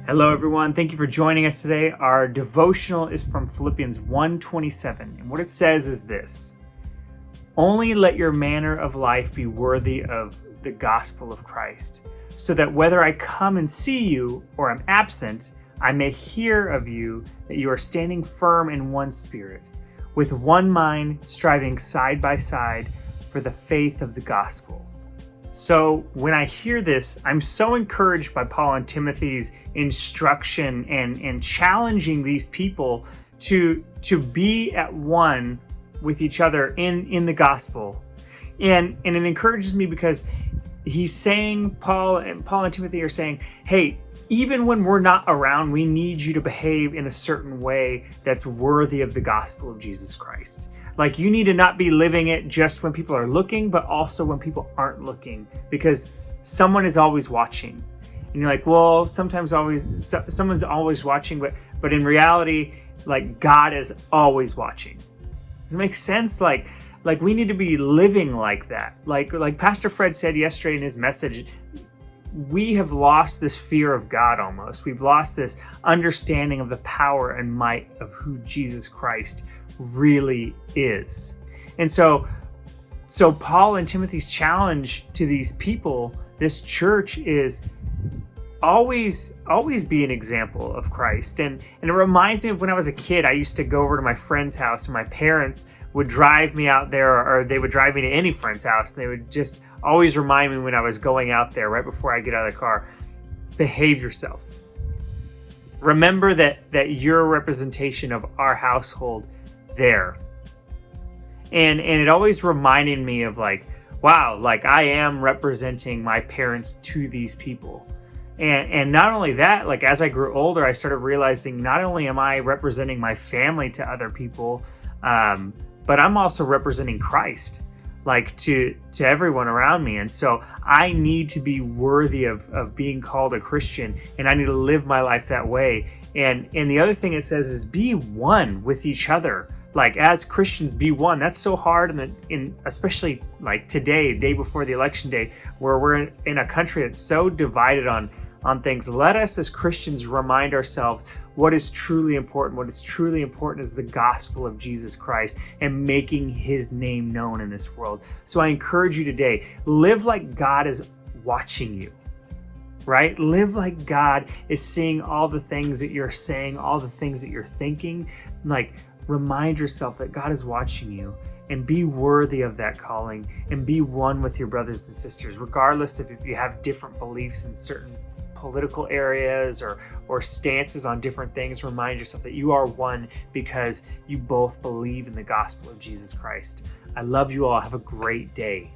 Hello, everyone. Thank you for joining us today. Our devotional is from Philippians 1:27, and what it says is this: "Only let your manner of life be worthy of the gospel of Christ, so that whether I come and see you or am absent, I may hear of you that you are standing firm in one spirit, with one mind, striving side by side for the faith of the gospel." So when I hear this, I'm so encouraged by Paul and Timothy's instruction and challenging these people to be at one with each other in the gospel. And it encourages me because he's saying, Paul and Timothy are saying, hey, even when we're not around, we need you to behave in a certain way that's worthy of the gospel of Jesus Christ. Like, you need to not be living it just when people are looking, but also when people aren't looking, because someone is always watching. And you're like, well, someone's always watching, but in reality, like, God is always watching. Does it make sense? Like we need to be living like that. Like Pastor Fred said yesterday in his message, we have lost this fear of God almost. We've lost this understanding of the power and might of who Jesus Christ really is. And so Paul and Timothy's challenge to these people, this church, is always be an example of Christ. And it reminds me of when I was a kid. I used to go over to my friend's house, and my parents would drive me out there, or they would drive me to any friend's house. They would just always remind me when I was going out there, right before I get out of the car, behave yourself. Remember that you're a representation of our household there. And it always reminded me of, like, wow, like, I am representing my parents to these people. And not only that, like, as I grew older, I started realizing not only am I representing my family to other people, but I'm also representing Christ, like, to everyone around me. And so I need to be worthy of being called a Christian, and I need to live my life that way. And the other thing it says is be one with each other. Like, as Christians, be one. That's so hard, especially like today, day before the election day, where we're in a country that's so divided on things. Let us as Christians remind ourselves what is truly important. What is truly important is the gospel of Jesus Christ and making his name known in this world. So I encourage you today, live like God is watching you, right? Live like God is seeing all the things that you're saying, all the things that you're thinking. Like, remind yourself that God is watching you, and be worthy of that calling, and be one with your brothers and sisters, regardless if you have different beliefs in certain political areas or stances on different things. Remind yourself that you are one because you both believe in the gospel of Jesus Christ. I love you all. Have a great day.